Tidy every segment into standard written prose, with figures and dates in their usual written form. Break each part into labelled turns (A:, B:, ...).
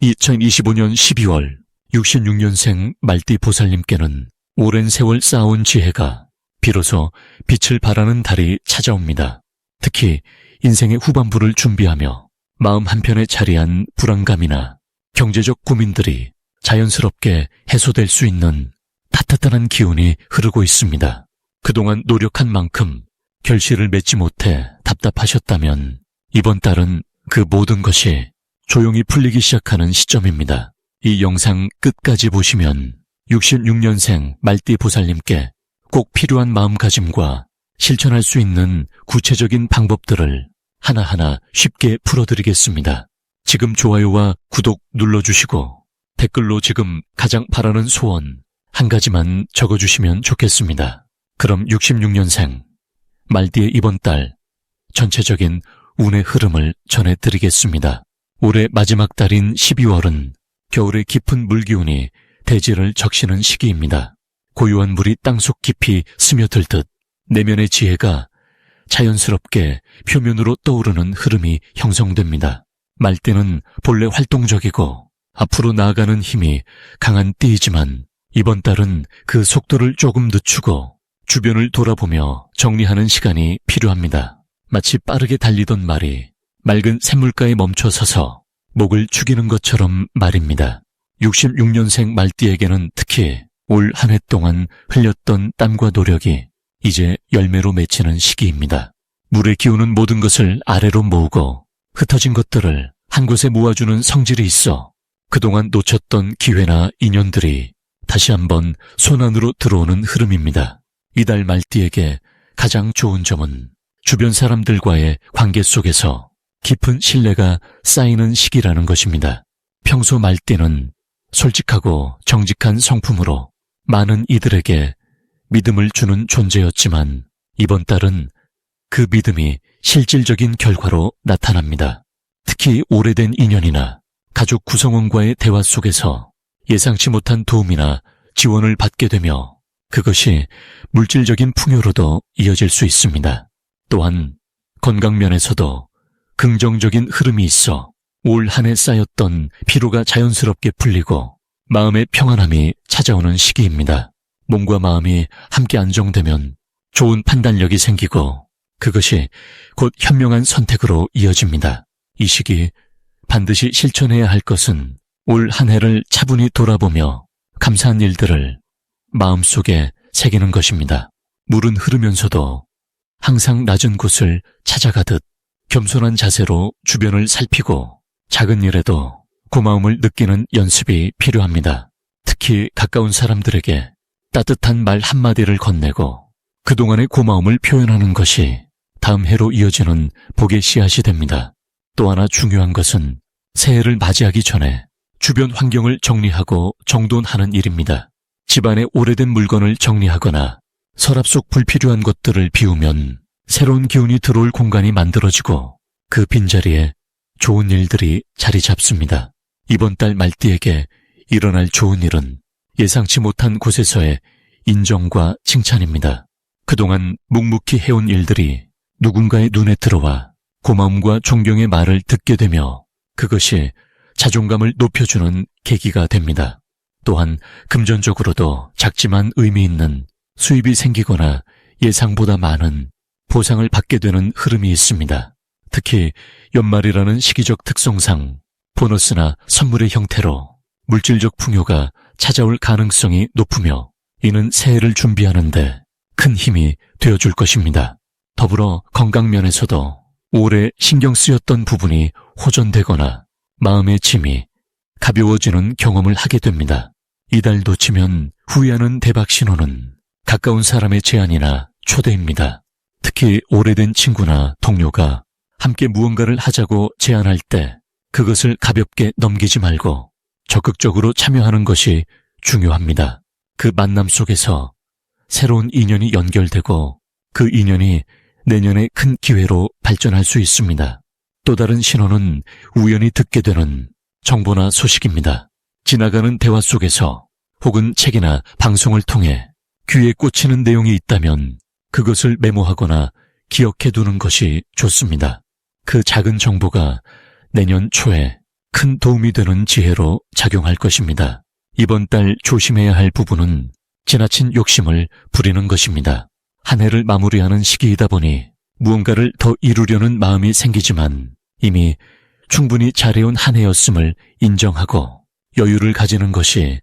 A: 2025년 12월 66년생 말띠 보살님께는 오랜 세월 쌓아온 지혜가 비로소 빛을 발하는 달이 찾아옵니다. 특히 인생의 후반부를 준비하며 마음 한편에 자리한 불안감이나 경제적 고민들이 자연스럽게 해소될 수 있는 따뜻한 기운이 흐르고 있습니다. 그동안 노력한 만큼 결실을 맺지 못해 답답하셨다면 이번 달은 그 모든 것이 조용히 풀리기 시작하는 시점입니다. 이 영상 끝까지 보시면 66년생 말띠 보살님께 꼭 필요한 마음가짐과 실천할 수 있는 구체적인 방법들을 하나하나 쉽게 풀어드리겠습니다. 지금 좋아요와 구독 눌러주시고 댓글로 지금 가장 바라는 소원 한 가지만 적어주시면 좋겠습니다. 그럼 66년생 말띠의 이번 달 전체적인 운의 흐름을 전해드리겠습니다. 올해 마지막 달인 12월은 겨울의 깊은 물기운이 대지를 적시는 시기입니다. 고요한 물이 땅속 깊이 스며들 듯 내면의 지혜가 자연스럽게 표면으로 떠오르는 흐름이 형성됩니다. 말띠는 본래 활동적이고 앞으로 나아가는 힘이 강한 띠이지만 이번 달은 그 속도를 조금 늦추고 주변을 돌아보며 정리하는 시간이 필요합니다. 마치 빠르게 달리던 말이 맑은 샘물가에 멈춰서서 목을 축이는 것처럼 말입니다. 66년생 말띠에게는 특히 올 한 해 동안 흘렸던 땀과 노력이 이제 열매로 맺히는 시기입니다. 물에 기우는 모든 것을 아래로 모으고 흩어진 것들을 한 곳에 모아주는 성질이 있어 그동안 놓쳤던 기회나 인연들이 다시 한번 손안으로 들어오는 흐름입니다. 이달 말띠에게 가장 좋은 점은 주변 사람들과의 관계 속에서 깊은 신뢰가 쌓이는 시기라는 것입니다. 평소 말띠는 솔직하고 정직한 성품으로 많은 이들에게 믿음을 주는 존재였지만 이번 달은 그 믿음이 실질적인 결과로 나타납니다. 특히 오래된 인연이나 가족 구성원과의 대화 속에서 예상치 못한 도움이나 지원을 받게 되며 그것이 물질적인 풍요로도 이어질 수 있습니다. 또한 건강면에서도 긍정적인 흐름이 있어 올 한 해 쌓였던 피로가 자연스럽게 풀리고 마음의 평안함이 찾아오는 시기입니다. 몸과 마음이 함께 안정되면 좋은 판단력이 생기고 그것이 곧 현명한 선택으로 이어집니다. 이 시기 반드시 실천해야 할 것은 올 한 해를 차분히 돌아보며 감사한 일들을 마음속에 새기는 것입니다. 물은 흐르면서도 항상 낮은 곳을 찾아가듯 겸손한 자세로 주변을 살피고 작은 일에도 고마움을 느끼는 연습이 필요합니다. 특히 가까운 사람들에게 따뜻한 말 한마디를 건네고 그동안의 고마움을 표현하는 것이 다음 해로 이어지는 복의 씨앗이 됩니다. 또 하나 중요한 것은 새해를 맞이하기 전에 주변 환경을 정리하고 정돈하는 일입니다. 집안의 오래된 물건을 정리하거나 서랍 속 불필요한 것들을 비우면 새로운 기운이 들어올 공간이 만들어지고 그 빈자리에 좋은 일들이 자리 잡습니다. 이번 달 말띠에게 일어날 좋은 일은 예상치 못한 곳에서의 인정과 칭찬입니다. 그동안 묵묵히 해온 일들이 누군가의 눈에 들어와 고마움과 존경의 말을 듣게 되며 그것이 자존감을 높여주는 계기가 됩니다. 또한 금전적으로도 작지만 의미 있는 수입이 생기거나 예상보다 많은 보상을 받게 되는 흐름이 있습니다. 특히 연말이라는 시기적 특성상 보너스나 선물의 형태로 물질적 풍요가 찾아올 가능성이 높으며 이는 새해를 준비하는데 큰 힘이 되어줄 것입니다. 더불어 건강면에서도 오래 신경 쓰였던 부분이 호전되거나 마음의 짐이 가벼워지는 경험을 하게 됩니다. 이달 놓치면 후회하는 대박 신호는 가까운 사람의 제안이나 초대입니다. 특히 오래된 친구나 동료가 함께 무언가를 하자고 제안할 때 그것을 가볍게 넘기지 말고 적극적으로 참여하는 것이 중요합니다. 그 만남 속에서 새로운 인연이 연결되고 그 인연이 내년에 큰 기회로 발전할 수 있습니다. 또 다른 신호는 우연히 듣게 되는 정보나 소식입니다. 지나가는 대화 속에서 혹은 책이나 방송을 통해 귀에 꽂히는 내용이 있다면 그것을 메모하거나 기억해 두는 것이 좋습니다. 그 작은 정보가 내년 초에 큰 도움이 되는 지혜로 작용할 것입니다. 이번 달 조심해야 할 부분은 지나친 욕심을 부리는 것입니다. 한 해를 마무리하는 시기이다 보니 무언가를 더 이루려는 마음이 생기지만 이미 충분히 잘해온 한 해였음을 인정하고 여유를 가지는 것이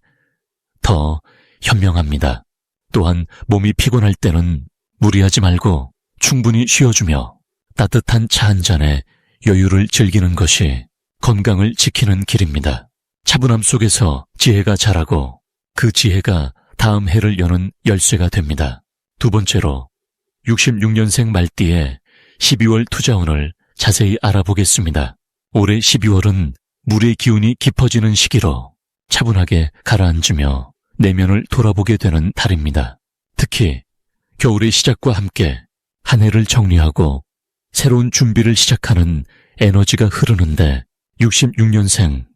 A: 더 현명합니다. 또한 몸이 피곤할 때는 무리하지 말고 충분히 쉬어주며 따뜻한 차 한 잔에 여유를 즐기는 것이 건강을 지키는 길입니다. 차분함 속에서 지혜가 자라고 그 지혜가 다음 해를 여는 열쇠가 됩니다. 두 번째로 66년생 말띠의 12월 투자운을 자세히 알아보겠습니다. 올해 12월은 물의 기운이 깊어지는 시기로 차분하게 가라앉으며 내면을 돌아보게 되는 달입니다. 특히 겨울의 시작과 함께 한 해를 정리하고 새로운 준비를 시작하는 에너지가 흐르는데 66년생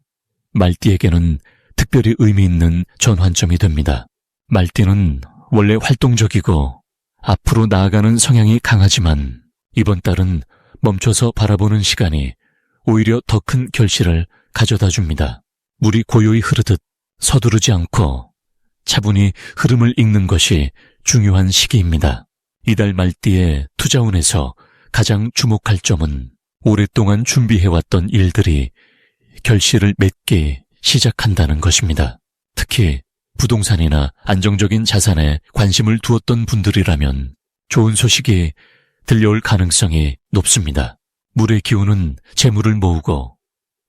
A: 말띠에게는 특별히 의미 있는 전환점이 됩니다. 말띠는 원래 활동적이고 앞으로 나아가는 성향이 강하지만 이번 달은 멈춰서 바라보는 시간이 오히려 더 큰 결실을 가져다 줍니다. 물이 고요히 흐르듯 서두르지 않고 차분히 흐름을 읽는 것이 중요한 시기입니다. 이달 말띠의 투자운에서 가장 주목할 점은 오랫동안 준비해왔던 일들이 결실을 맺기 시작한다는 것입니다. 특히 부동산이나 안정적인 자산에 관심을 두었던 분들이라면 좋은 소식이 들려올 가능성이 높습니다. 물의 기운은 재물을 모으고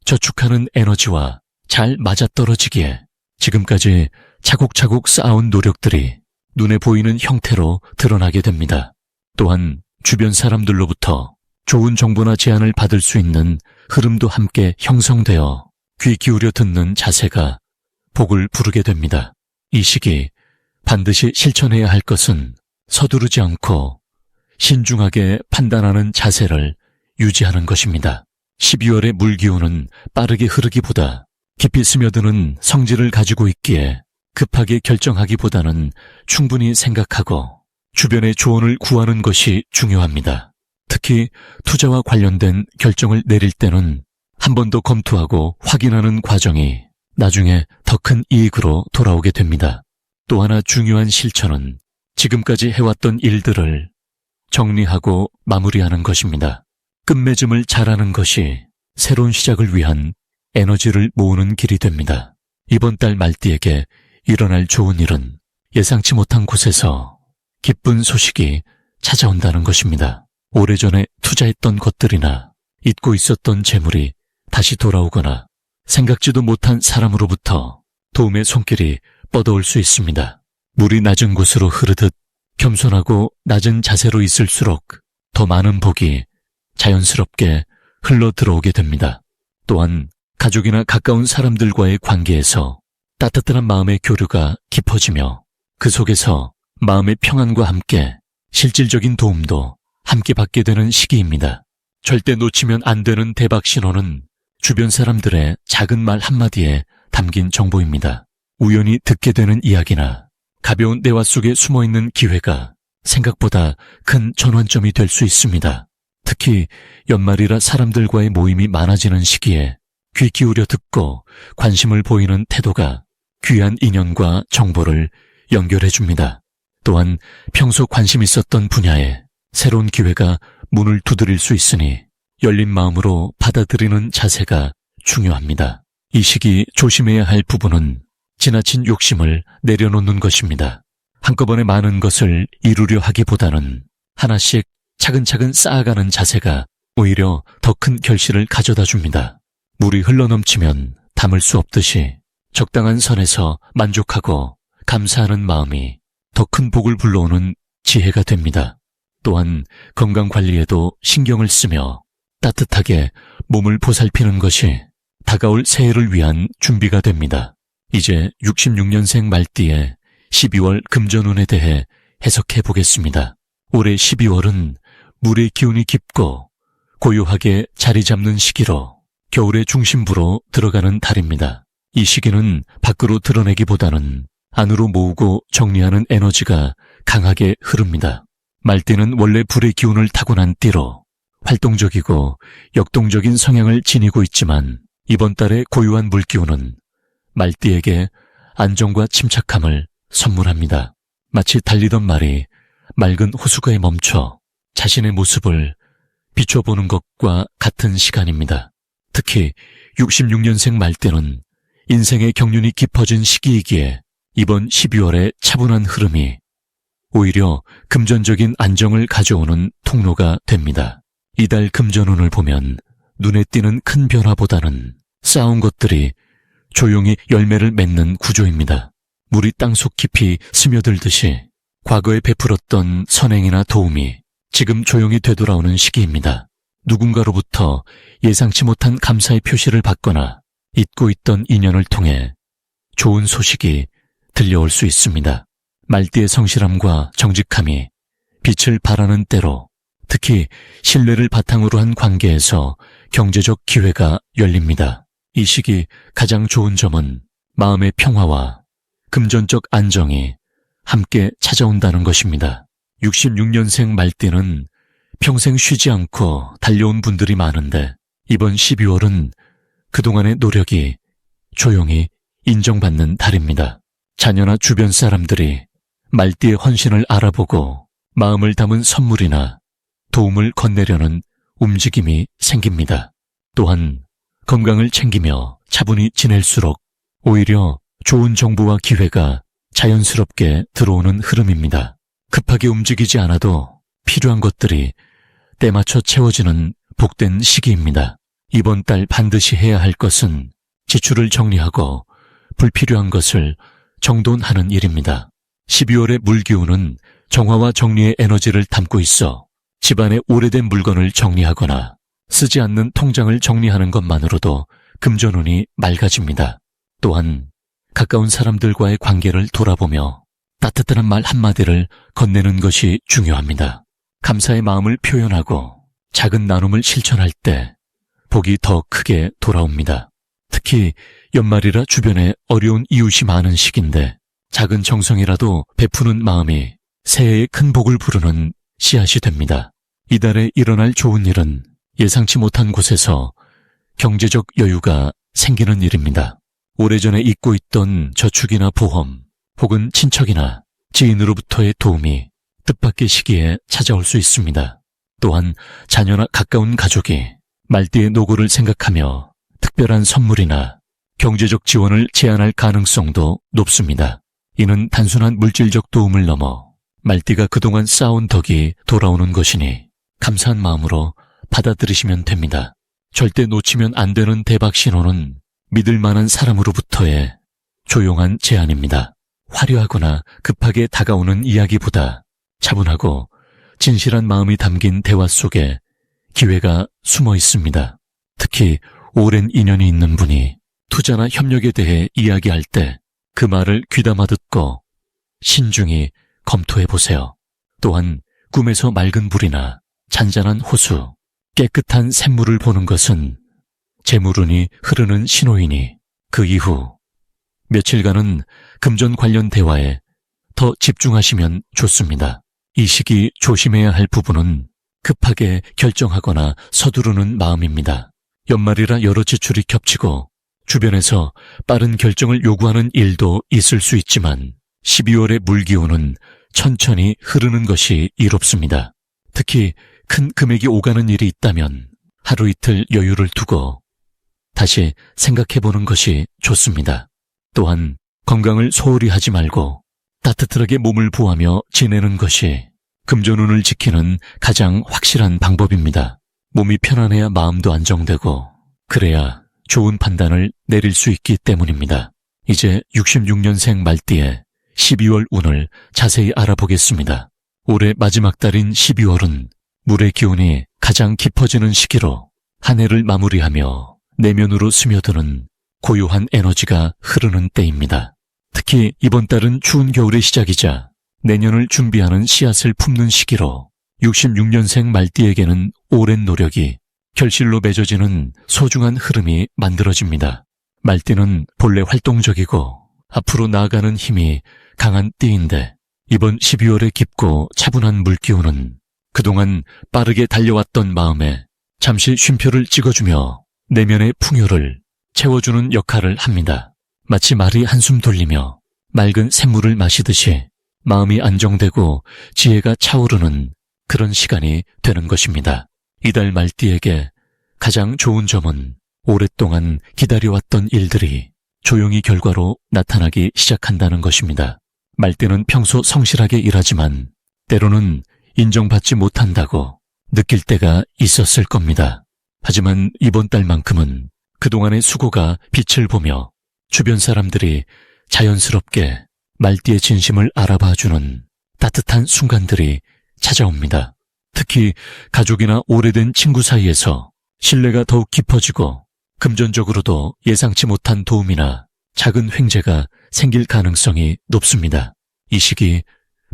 A: 저축하는 에너지와 잘 맞아떨어지기에 지금까지 차곡차곡 쌓아온 노력들이 눈에 보이는 형태로 드러나게 됩니다. 또한 주변 사람들로부터 좋은 정보나 제안을 받을 수 있는 흐름도 함께 형성되어 귀 기울여 듣는 자세가 복을 부르게 됩니다. 이 시기 반드시 실천해야 할 것은 서두르지 않고 신중하게 판단하는 자세를 유지하는 것입니다. 12월의 물기운은 빠르게 흐르기보다 깊이 스며드는 성질을 가지고 있기에 급하게 결정하기보다는 충분히 생각하고 주변의 조언을 구하는 것이 중요합니다. 특히 투자와 관련된 결정을 내릴 때는 한 번 더 검토하고 확인하는 과정이 나중에 더 큰 이익으로 돌아오게 됩니다. 또 하나 중요한 실천은 지금까지 해왔던 일들을 정리하고 마무리하는 것입니다. 끝맺음을 잘하는 것이 새로운 시작을 위한 에너지를 모으는 길이 됩니다. 이번 달 말띠에게 일어날 좋은 일은 예상치 못한 곳에서 기쁜 소식이 찾아온다는 것입니다. 오래전에 투자했던 것들이나 잊고 있었던 재물이 다시 돌아오거나 생각지도 못한 사람으로부터 도움의 손길이 뻗어올 수 있습니다. 물이 낮은 곳으로 흐르듯 겸손하고 낮은 자세로 있을수록 더 많은 복이 자연스럽게 흘러 들어오게 됩니다. 또한 가족이나 가까운 사람들과의 관계에서 따뜻한 마음의 교류가 깊어지며 그 속에서 마음의 평안과 함께 실질적인 도움도 함께 받게 되는 시기입니다. 절대 놓치면 안 되는 대박 신호는 주변 사람들의 작은 말 한마디에 담긴 정보입니다. 우연히 듣게 되는 이야기나 가벼운 대화 속에 숨어있는 기회가 생각보다 큰 전환점이 될 수 있습니다. 특히 연말이라 사람들과의 모임이 많아지는 시기에 귀 기울여 듣고 관심을 보이는 태도가 귀한 인연과 정보를 연결해줍니다. 또한 평소 관심 있었던 분야에 새로운 기회가 문을 두드릴 수 있으니 열린 마음으로 받아들이는 자세가 중요합니다. 이 시기 조심해야 할 부분은 지나친 욕심을 내려놓는 것입니다. 한꺼번에 많은 것을 이루려 하기보다는 하나씩 차근차근 쌓아가는 자세가 오히려 더 큰 결실을 가져다 줍니다. 물이 흘러넘치면 담을 수 없듯이 적당한 선에서 만족하고 감사하는 마음이 더 큰 복을 불러오는 지혜가 됩니다. 또한 건강관리에도 신경을 쓰며 따뜻하게 몸을 보살피는 것이 다가올 새해를 위한 준비가 됩니다. 이제 66년생 말띠의 12월 금전운에 대해 해석해 보겠습니다. 올해 12월은 물의 기운이 깊고 고요하게 자리 잡는 시기로 겨울의 중심부로 들어가는 달입니다. 이 시기는 밖으로 드러내기보다는 안으로 모으고 정리하는 에너지가 강하게 흐릅니다. 말띠는 원래 불의 기운을 타고난 띠로 활동적이고 역동적인 성향을 지니고 있지만 이번 달의 고유한 물기운은 말띠에게 안정과 침착함을 선물합니다. 마치 달리던 말이 맑은 호수가에 멈춰 자신의 모습을 비춰보는 것과 같은 시간입니다. 특히 66년생 말띠는 인생의 경륜이 깊어진 시기이기에 이번 12월의 차분한 흐름이 오히려 금전적인 안정을 가져오는 통로가 됩니다. 이달 금전운을 보면 눈에 띄는 큰 변화보다는 쌓아온 것들이 조용히 열매를 맺는 구조입니다. 물이 땅속 깊이 스며들듯이 과거에 베풀었던 선행이나 도움이 지금 조용히 되돌아오는 시기입니다. 누군가로부터 예상치 못한 감사의 표시를 받거나 잊고 있던 인연을 통해 좋은 소식이 들려올 수 있습니다. 말띠의 성실함과 정직함이 빛을 발하는 때로 특히 신뢰를 바탕으로 한 관계에서 경제적 기회가 열립니다. 이 시기 가장 좋은 점은 마음의 평화와 금전적 안정이 함께 찾아온다는 것입니다. 66년생 말띠는 평생 쉬지 않고 달려온 분들이 많은데 이번 12월은 그동안의 노력이 조용히 인정받는 달입니다. 자녀나 주변 사람들이 말띠의 헌신을 알아보고 마음을 담은 선물이나 도움을 건네려는 움직임이 생깁니다. 또한 건강을 챙기며 차분히 지낼수록 오히려 좋은 정보와 기회가 자연스럽게 들어오는 흐름입니다. 급하게 움직이지 않아도 필요한 것들이 때맞춰 채워지는 복된 시기입니다. 이번 달 반드시 해야 할 것은 지출을 정리하고 불필요한 것을 정돈하는 일입니다. 12월의 물기운은 정화와 정리의 에너지를 담고 있어 집안의 오래된 물건을 정리하거나 쓰지 않는 통장을 정리하는 것만으로도 금전운이 맑아집니다. 또한 가까운 사람들과의 관계를 돌아보며 따뜻한 말 한마디를 건네는 것이 중요합니다. 감사의 마음을 표현하고 작은 나눔을 실천할 때 복이 더 크게 돌아옵니다. 특히 연말이라 주변에 어려운 이웃이 많은 시기인데 작은 정성이라도 베푸는 마음이 새해의 큰 복을 부르는 씨앗이 됩니다. 이달에 일어날 좋은 일은 예상치 못한 곳에서 경제적 여유가 생기는 일입니다. 오래전에 잊고 있던 저축이나 보험 혹은 친척이나 지인으로부터의 도움이 뜻밖의 시기에 찾아올 수 있습니다. 또한 자녀나 가까운 가족이 말띠의 노고를 생각하며 특별한 선물이나 경제적 지원을 제안할 가능성도 높습니다. 이는 단순한 물질적 도움을 넘어 말띠가 그동안 쌓아온 덕이 돌아오는 것이니 감사한 마음으로 받아들이시면 됩니다. 절대 놓치면 안 되는 대박 신호는 믿을 만한 사람으로부터의 조용한 제안입니다. 화려하거나 급하게 다가오는 이야기보다 차분하고 진실한 마음이 담긴 대화 속에 기회가 숨어 있습니다. 특히 오랜 인연이 있는 분이 투자나 협력에 대해 이야기할 때 그 말을 귀담아 듣고 신중히 검토해 보세요. 또한 꿈에서 맑은 불이나 잔잔한 호수, 깨끗한 샘물을 보는 것은 재물운이 흐르는 신호이니 그 이후 며칠간은 금전 관련 대화에 더 집중하시면 좋습니다. 이 시기 조심해야 할 부분은 급하게 결정하거나 서두르는 마음입니다. 연말이라 여러 지출이 겹치고 주변에서 빠른 결정을 요구하는 일도 있을 수 있지만 12월의 물기운은 천천히 흐르는 것이 이롭습니다. 특히 큰 금액이 오가는 일이 있다면 하루 이틀 여유를 두고 다시 생각해보는 것이 좋습니다. 또한 건강을 소홀히 하지 말고 따뜻하게 몸을 보호하며 지내는 것이 금전운을 지키는 가장 확실한 방법입니다. 몸이 편안해야 마음도 안정되고 그래야 좋은 판단을 내릴 수 있기 때문입니다. 이제 66년생 말띠의 12월 운을 자세히 알아보겠습니다. 올해 마지막 달인 12월은 물의 기운이 가장 깊어지는 시기로 한 해를 마무리하며 내면으로 스며드는 고요한 에너지가 흐르는 때입니다. 특히 이번 달은 추운 겨울의 시작이자 내년을 준비하는 씨앗을 품는 시기로 66년생 말띠에게는 오랜 노력이 결실로 맺어지는 소중한 흐름이 만들어집니다. 말띠는 본래 활동적이고 앞으로 나아가는 힘이 강한 띠인데 이번 12월의 깊고 차분한 물기운은 그동안 빠르게 달려왔던 마음에 잠시 쉼표를 찍어주며 내면의 풍요를 채워주는 역할을 합니다. 마치 말이 한숨 돌리며 맑은 샘물을 마시듯이 마음이 안정되고 지혜가 차오르는 그런 시간이 되는 것입니다. 이달 말띠에게 가장 좋은 점은 오랫동안 기다려왔던 일들이 조용히 결과로 나타나기 시작한다는 것입니다. 말띠는 평소 성실하게 일하지만 때로는 인정받지 못한다고 느낄 때가 있었을 겁니다. 하지만 이번 달만큼은 그동안의 수고가 빛을 보며 주변 사람들이 자연스럽게 말띠의 진심을 알아봐주는 따뜻한 순간들이 찾아옵니다. 특히 가족이나 오래된 친구 사이에서 신뢰가 더욱 깊어지고 금전적으로도 예상치 못한 도움이나 작은 횡재가 생길 가능성이 높습니다. 이 시기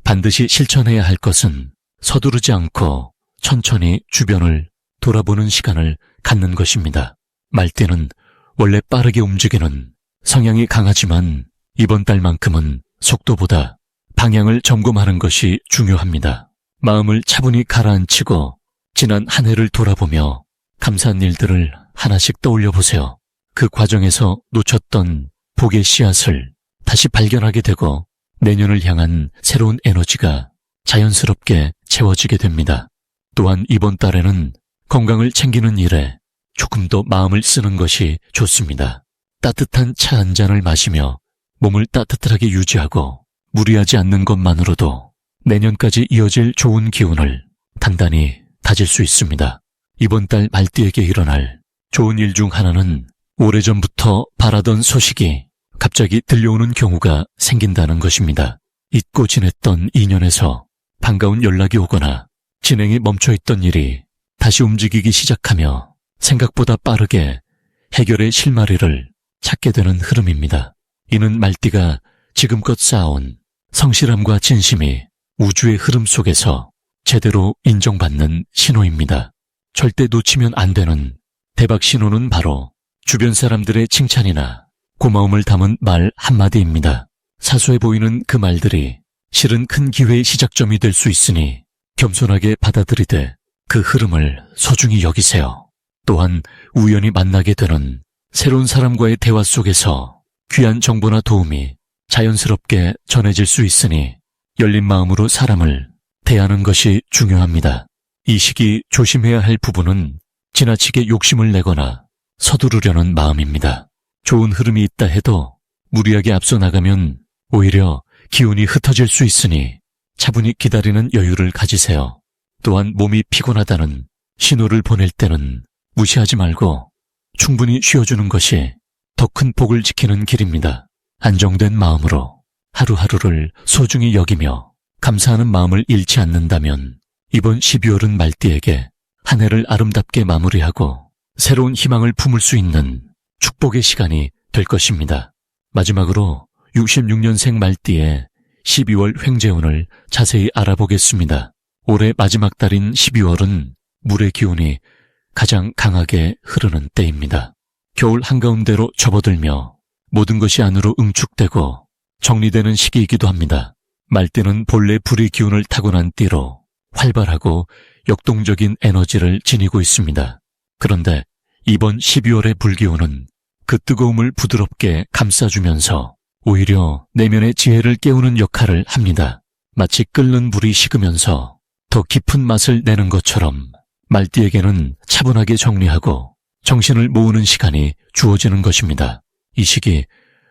A: 반드시 실천해야 할 것은 서두르지 않고 천천히 주변을 돌아보는 시간을 갖는 것입니다. 말띠는 원래 빠르게 움직이는 성향이 강하지만 이번 달만큼은 속도보다 방향을 점검하는 것이 중요합니다. 마음을 차분히 가라앉히고 지난 한 해를 돌아보며 감사한 일들을 하나씩 떠올려 보세요. 그 과정에서 놓쳤던 복의 씨앗을 다시 발견하게 되고 내년을 향한 새로운 에너지가 자연스럽게 채워지게 됩니다. 또한 이번 달에는 건강을 챙기는 일에 조금 더 마음을 쓰는 것이 좋습니다. 따뜻한 차 한 잔을 마시며 몸을 따뜻하게 유지하고 무리하지 않는 것만으로도 내년까지 이어질 좋은 기운을 단단히 다질 수 있습니다. 이번 달 말띠에게 일어날 좋은 일 중 하나는 오래전부터 바라던 소식이 갑자기 들려오는 경우가 생긴다는 것입니다. 잊고 지냈던 인연에서 반가운 연락이 오거나 진행이 멈춰있던 일이 다시 움직이기 시작하며 생각보다 빠르게 해결의 실마리를 찾게 되는 흐름입니다. 이는 말띠가 지금껏 쌓아온 성실함과 진심이 우주의 흐름 속에서 제대로 인정받는 신호입니다. 절대 놓치면 안 되는 대박 신호는 바로 주변 사람들의 칭찬이나 고마움을 담은 말 한마디입니다. 사소해 보이는 그 말들이 실은 큰 기회의 시작점이 될 수 있으니 겸손하게 받아들이되 그 흐름을 소중히 여기세요. 또한 우연히 만나게 되는 새로운 사람과의 대화 속에서 귀한 정보나 도움이 자연스럽게 전해질 수 있으니 열린 마음으로 사람을 대하는 것이 중요합니다. 이 시기 조심해야 할 부분은 지나치게 욕심을 내거나 서두르려는 마음입니다. 좋은 흐름이 있다 해도 무리하게 앞서 나가면 오히려 기운이 흩어질 수 있으니 차분히 기다리는 여유를 가지세요. 또한 몸이 피곤하다는 신호를 보낼 때는 무시하지 말고 충분히 쉬어주는 것이 더 큰 복을 지키는 길입니다. 안정된 마음으로 하루하루를 소중히 여기며 감사하는 마음을 잃지 않는다면 이번 12월은 말띠에게 한 해를 아름답게 마무리하고 새로운 희망을 품을 수 있는 축복의 시간이 될 것입니다. 마지막으로 66년생 말띠의 12월 횡재운을 자세히 알아보겠습니다. 올해 마지막 달인 12월은 물의 기운이 가장 강하게 흐르는 때입니다. 겨울 한가운데로 접어들며 모든 것이 안으로 응축되고 정리되는 시기이기도 합니다. 말띠는 본래 불의 기운을 타고난 띠로 활발하고 역동적인 에너지를 지니고 있습니다. 그런데 이번 12월의 불기운은 그 뜨거움을 부드럽게 감싸주면서 오히려 내면의 지혜를 깨우는 역할을 합니다. 마치 끓는 불이 식으면서 더 깊은 맛을 내는 것처럼 말띠에게는 차분하게 정리하고 정신을 모으는 시간이 주어지는 것입니다. 이 시기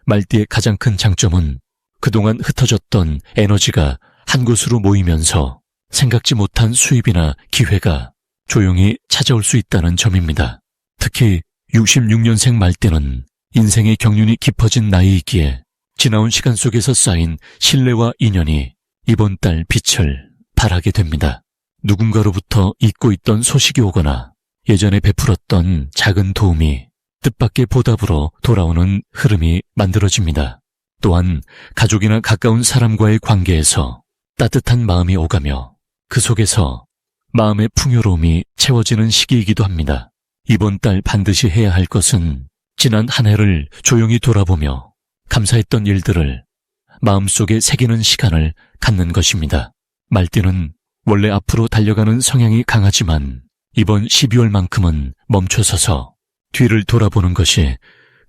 A: 말띠의 가장 큰 장점은 그동안 흩어졌던 에너지가 한 곳으로 모이면서 생각지 못한 수입이나 기회가 조용히 찾아올 수 있다는 점입니다. 특히 66년생 말띠는 인생의 경륜이 깊어진 나이이기에 지나온 시간 속에서 쌓인 신뢰와 인연이 이번 달 빛을 발하게 됩니다. 누군가로부터 잊고 있던 소식이 오거나 예전에 베풀었던 작은 도움이 뜻밖의 보답으로 돌아오는 흐름이 만들어집니다. 또한 가족이나 가까운 사람과의 관계에서 따뜻한 마음이 오가며 그 속에서 마음의 풍요로움이 채워지는 시기이기도 합니다. 이번 달 반드시 해야 할 것은 지난 한 해를 조용히 돌아보며 감사했던 일들을 마음속에 새기는 시간을 갖는 것입니다. 말띠는 원래 앞으로 달려가는 성향이 강하지만 이번 12월만큼은 멈춰서서 뒤를 돌아보는 것이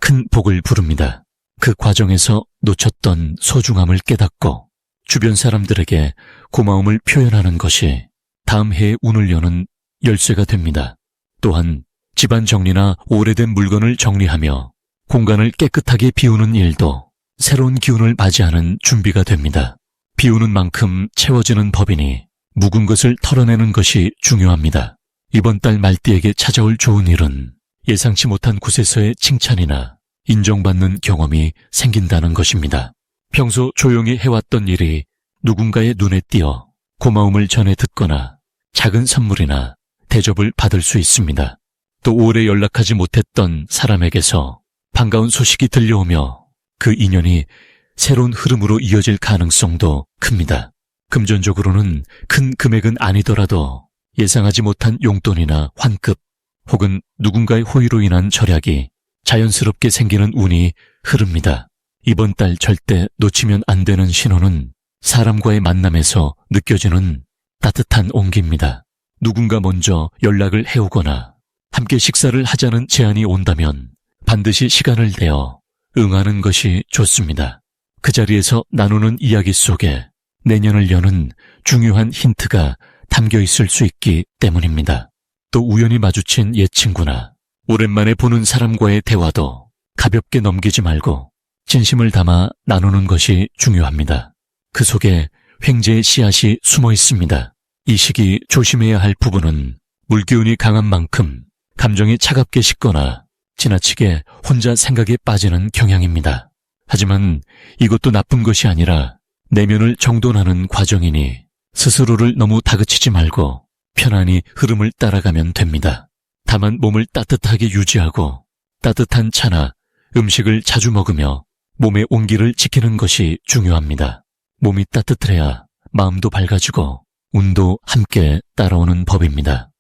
A: 큰 복을 부릅니다. 그 과정에서 놓쳤던 소중함을 깨닫고 주변 사람들에게 고마움을 표현하는 것이 다음 해의 운을 여는 열쇠가 됩니다. 또한 집안 정리나 오래된 물건을 정리하며 공간을 깨끗하게 비우는 일도 새로운 기운을 맞이하는 준비가 됩니다. 비우는 만큼 채워지는 법이니 묵은 것을 털어내는 것이 중요합니다. 이번 달 말띠에게 찾아올 좋은 일은 예상치 못한 곳에서의 칭찬이나 인정받는 경험이 생긴다는 것입니다. 평소 조용히 해왔던 일이 누군가의 눈에 띄어 고마움을 전해 듣거나 작은 선물이나 대접을 받을 수 있습니다. 또 오래 연락하지 못했던 사람에게서 반가운 소식이 들려오며 그 인연이 새로운 흐름으로 이어질 가능성도 큽니다. 금전적으로는 큰 금액은 아니더라도 예상하지 못한 용돈이나 환급 혹은 누군가의 호의로 인한 절약이 자연스럽게 생기는 운이 흐릅니다. 이번 달 절대 놓치면 안 되는 신호는 사람과의 만남에서 느껴지는 따뜻한 온기입니다. 누군가 먼저 연락을 해오거나 함께 식사를 하자는 제안이 온다면 반드시 시간을 내어 응하는 것이 좋습니다. 그 자리에서 나누는 이야기 속에 내년을 여는 중요한 힌트가 담겨 있을 수 있기 때문입니다. 또 우연히 마주친 옛 친구나 오랜만에 보는 사람과의 대화도 가볍게 넘기지 말고 진심을 담아 나누는 것이 중요합니다. 그 속에 횡재의 씨앗이 숨어 있습니다. 이 시기 조심해야 할 부분은 물기운이 강한 만큼 감정이 차갑게 식거나 지나치게 혼자 생각에 빠지는 경향입니다. 하지만 이것도 나쁜 것이 아니라 내면을 정돈하는 과정이니 스스로를 너무 다그치지 말고 편안히 흐름을 따라가면 됩니다. 다만 몸을 따뜻하게 유지하고 따뜻한 차나 음식을 자주 먹으며 몸의 온기를 지키는 것이 중요합니다. 몸이 따뜻해야 마음도 밝아지고 운도 함께 따라오는 법입니다.